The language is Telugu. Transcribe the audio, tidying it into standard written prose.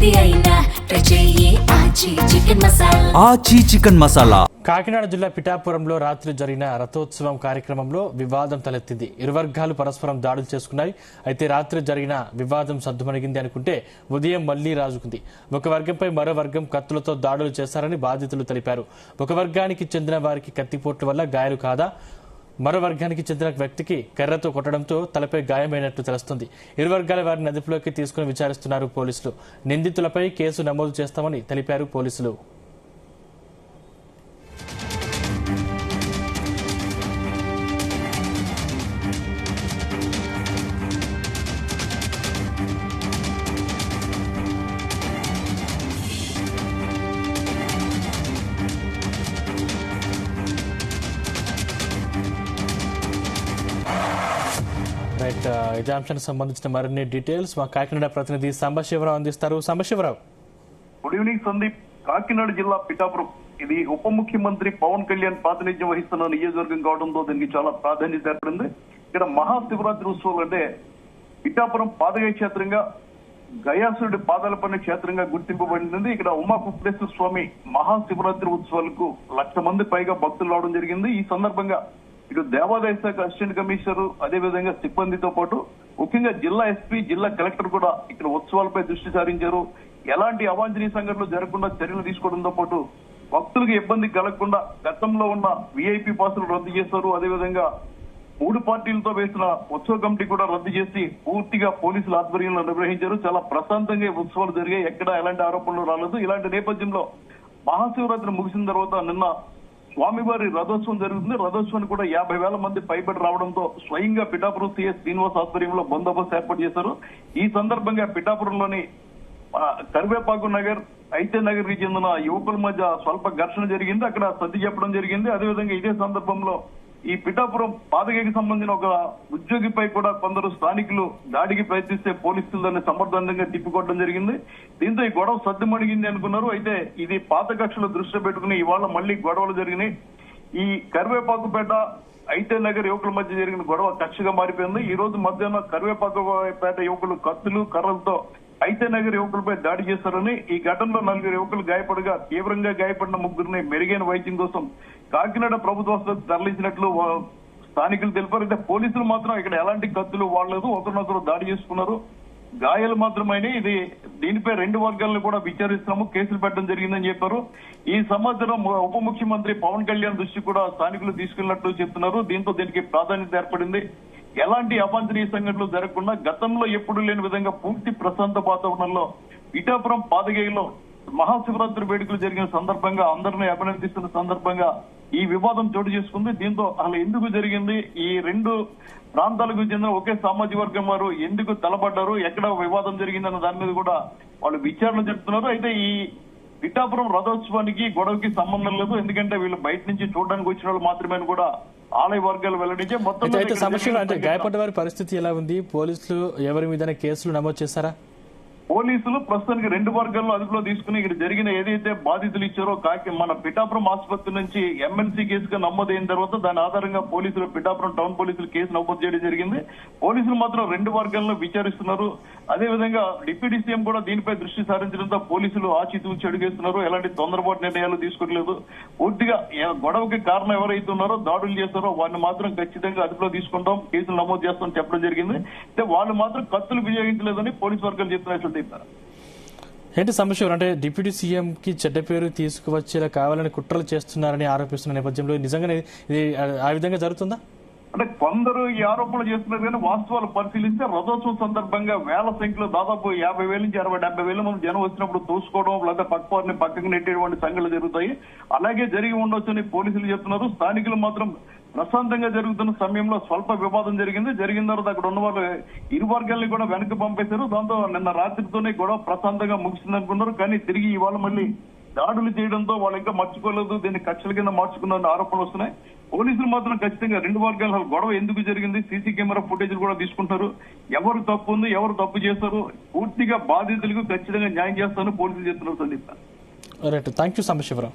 ఏది అయినా ట్రై చెయ్యి ఆచి చికెన్ మసాలా. కాకినాడ జిల్లా పిఠాపురంలో రాత్రి జరిగిన రథోత్సవం కార్యక్రమంలో వివాదం తలెత్తింది. ఇరు వర్గాలు పరస్పరం దాడులు చేసుకున్నాయి. అయితే రాత్రి జరిగిన వివాదం సద్దుమణిగింది అనుకుంటే ఉదయం మళ్లీ రాజుకుంది. ఒక వర్గంపై మరో వర్గం కత్తులతో దాడులు చేశారని బాధితులు తెలిపారు. ఒక వర్గానికి చెందిన వారికి కత్తిపోట్ల వల్ల గాయాలు కాదా, మరో వర్గానికి చెందిన వ్యక్తికి కర్రతో కొట్టడంతో తలపై గాయమైనట్టు తెలుస్తుంది. ఇరు వర్గాల వారిని అదుపులోకి తీసుకుని విచారిస్తున్నారు పోలీసులు. నిందితులపై కేసు నమోదు చేస్తామని తెలిపారు పోలీసులు. ఇదే అంశానికి సంబంధించిన మరిన్ని డీటెయిల్స్ మా కాకినాడ ప్రతినిధి సాంబశివరావు అందిస్తారు. Sambasivarao, good evening Sandeep. కాకినాడ జిల్లా పిఠాపురం ఇది ఉప ముఖ్యమంత్రి పవన్ కళ్యాణ్ ప్రాతినిధ్యం వహిస్తున్న నియోజకవర్గం కావడంతో దీనికి చాలా ప్రాధాన్యత ఏర్పడింది. ఇక్కడ మహాశివరాత్రి ఉత్సవాలు అంటే పిఠాపురం పాదగయ క్షేత్రంగా గయాసురుడి పాదాలపైన క్షేత్రంగా గుర్తింపబడింది. ఇక్కడ ఉమాకుప్తేశ్వర స్వామి మహాశివరాత్రి ఉత్సవాలకు 1,00,000 మంది పైగా భక్తులు రావడం జరిగింది. ఈ సందర్భంగా ఇటు దేవాదాయ శాఖ అసిస్టెంట్ కమిషనర్, అదేవిధంగా సిబ్బందితో పాటు ముఖ్యంగా జిల్లా ఎస్పీ, జిల్లా కలెక్టర్ కూడా ఇక్కడ ఉత్సవాలపై దృష్టి సారించారు. ఎలాంటి అవాంఛనీయ సంఘటనలు జరగకుండా చర్యలు తీసుకోవడంతో పాటు భక్తులకు ఇబ్బంది కలగకుండా గతంలో ఉన్న విఐపి పాసులు రద్దు చేశారు. అదేవిధంగా 3 పార్టీలతో వేసిన ఉత్సవ కమిటీ కూడా రద్దు చేసి పూర్తిగా పోలీసుల ఆధ్వర్యంలో నిర్వహించారు. చాలా ప్రశాంతంగా ఉత్సవాలు జరిగాయి. ఎక్కడ ఎలాంటి ఆరోపణలు రాలేదు. ఇలాంటి నేపథ్యంలో మహాశివరాత్రి ముగిసిన తర్వాత నిన్న స్వామివారి రథోత్సవం జరుగుతుంది. రథోత్సవానికి కూడా 50,000 మంది పైబడి రావడంతో స్వయంగా పిఠాపురం సిఎస్ శ్రీనివాస్ ఆధ్వర్యంలో బందోబస్తు ఏర్పాటు చేశారు. ఈ సందర్భంగా పిఠాపురంలోని కరివేపాకు నగర్, అయితే నగర్ కి చెందిన యువకుల మధ్య స్వల్ప ఘర్షణ జరిగింది. అక్కడ సర్ది చెప్పడం జరిగింది. అదేవిధంగా ఇదే సందర్భంలో ఈ పిఠాపురం పాదగయకి సంబంధించిన ఒక ఉద్యోగిపై కూడా కొందరు స్థానికులు దాడికి ప్రయత్నిస్తే పోలీసులు దాన్ని సమర్థవంతంగా తిప్పికొట్టడం జరిగింది. దీంతో ఈ గొడవ సద్దుమణిగింది అనుకున్నారు. అయితే ఇది పాత కక్షలు దృష్టిలో పెట్టుకుని ఇవాళ మళ్లీ గొడవలు జరిగినాయి. ఈ కరివేపాకుపేట, అయితే నగర్ యువకుల మధ్య జరిగిన గొడవ కక్షగా మారిపోయింది. ఈ రోజు మధ్యాహ్నం కరివేపాకుపేట యువకులు కత్తులు, కర్రలతో అయితే నగర్ యువకులపై దాడి చేశారని, ఈ ఘటనలో 4 యువకులు గాయపడగా తీవ్రంగా గాయపడిన 3 మెరుగైన వైద్యం కోసం కాకినాడ ప్రభుత్వ ఆసుపత్రికి తరలించినట్లు స్థానికులు తెలిపారు. అయితే పోలీసులు మాత్రం ఇక్కడ ఎలాంటి కత్తులు వాడలేదు, ఒకరినొకరు దాడి చేసుకున్నారు, గాయాలు మాత్రమైనా. ఇది దీనిపై 2 వర్గాలను కూడా విచారిస్తున్నాము, కేసులు పెట్టడం జరిగిందని చెప్పారు. ఈ సమాచారం ఉప ముఖ్యమంత్రి పవన్ కళ్యాణ్ దృష్టికి కూడా స్థానికులు తీసుకెళ్లినట్లు చెప్తున్నారు. దీంతో దీనికి ప్రాధాన్యత ఏర్పడింది. ఎలాంటి అవాంఛనీయ సంఘటనలు జరగకుండా గతంలో ఎప్పుడు లేని విధంగా పూర్తి ప్రశాంత వాతావరణంలో పిఠాపురం పాదగయలో మహాశివరాత్రి వేడుకలు జరిగిన సందర్భంగా అందరినీ అభినందిస్తున్న సందర్భంగా ఈ వివాదం చోటు చేసుకుంది. దీంతో అసలు ఎందుకు జరిగింది, ఈ 2 ప్రాంతాలకు చెందిన ఒకే సామాజిక వర్గం వారు ఎందుకు తలపడ్డారు, ఎక్కడ వివాదం జరిగిందన్న దాని మీద కూడా వాళ్ళు విచారణ జరుపుతున్నారు. అయితే ఈ పిఠాపురం రథోత్సవానికి గొడవకి సంబంధం లేదు, ఎందుకంటే వీళ్ళు బయట నుంచి చూడడానికి వచ్చిన వాళ్ళు మాత్రమే కూడా ఆలయ వర్గాలు వెల్లడించే. మొత్తం అయితే సమస్యలు అంటే గాయపడ్డ వారి పరిస్థితి ఎలా ఉంది? పోలీసులు ఎవరి మీద కేసులు నమోదు చేశారా? పోలీసులు ప్రస్తుతానికి 2 వర్గాలను అదుపులో తీసుకుని ఇక్కడ జరిగిన ఏదైతే బాధితులు ఇచ్చారో మన పిఠాపురం ఆసుపత్రి నుంచి ఎమ్మెల్సీ కేసుగా నమోదైన తర్వాత దాని ఆధారంగా పోలీసులు పిఠాపురం టౌన్ పోలీసులు కేసు నమోదు చేయడం జరిగింది. పోలీసులు మాత్రం 2 వర్గాలను విచారిస్తున్నారు. అదేవిధంగా డిప్యూటీ సీఎం కూడా దీనిపై దృష్టి సారించడంతో పోలీసులు ఆచితూచి అడుగేస్తున్నారు. ఎలాంటి తొందరపాటు నిర్ణయాలు తీసుకోవట్లేదు. పూర్తిగా గొడవకి కారణం ఎవరైతే ఉన్నారో, దాడులు చేస్తారో వారిని మాత్రం ఖచ్చితంగా అదుపులో తీసుకుంటాం, కేసులు నమోదు చేస్తామని చెప్పడం జరిగింది. అయితే వాళ్ళు మాత్రం కత్తులు వినియోగించలేదని పోలీసు వర్గాలు చెప్తున్నట్లు. ఏంటి సమస్య అంటే డిప్యూటీ సీఎం కి చెడ్డ పేరు తీసుకువచ్చేలా కావాలని కుట్రలు చేస్తున్నారని ఆరోపిస్తున్న నేపథ్యంలో నిజంగానే ఇది ఆ విధంగా జరుగుతుందా? అంటే కొందరు ఈ ఆరోపణలు చేస్తున్నారు కానీ వాస్తవాలు పరిశీలిస్తే రథోత్సవం సందర్భంగా వేల సంఖ్యలో దాదాపు 50,000 నుంచి 60,000-70,000 మంది జనం వచ్చినప్పుడు తోసుకోవడం, లేదా పక్కవారిని పక్కకు నెట్టేటువంటి సంఘటనలు జరుగుతాయి. అలాగే జరిగి ఉండొచ్చని పోలీసులు చెప్తున్నారు. స్థానికులు మాత్రం ప్రశాంతంగా జరుగుతున్న సమయంలో స్వల్ప వివాదం జరిగింది. జరిగిన తర్వాత అక్కడ ఉన్న వాళ్ళు 2 వర్గాలని కూడా వెనక్కి పంపేశారు. దాంతో నిన్న రాత్రితోనే గొడవ ప్రశాంతంగా ముగిసింది అనుకున్నారు. కానీ తిరిగి ఇవాళ మళ్ళీ దాడులు చేయడంతో వాళ్ళు ఇంకా మర్చిపోలేదు, దీన్ని కక్షల కింద మార్చుకున్న ఆరోపణలు వస్తున్నాయి. పోలీసులు మాత్రం ఖచ్చితంగా 2 వర్గాల గొడవ ఎందుకు జరిగింది, సీసీ కెమెరా ఫుటేజ్ కూడా తీసుకుంటారు. ఎవరు తప్పు ఉంది, ఎవరు తప్పు చేస్తారు, పూర్తిగా బాధితులకు ఖచ్చితంగా న్యాయం చేస్తారని పోలీసులు చెప్తున్నారు. Sandeep, thank you Sambasivarao.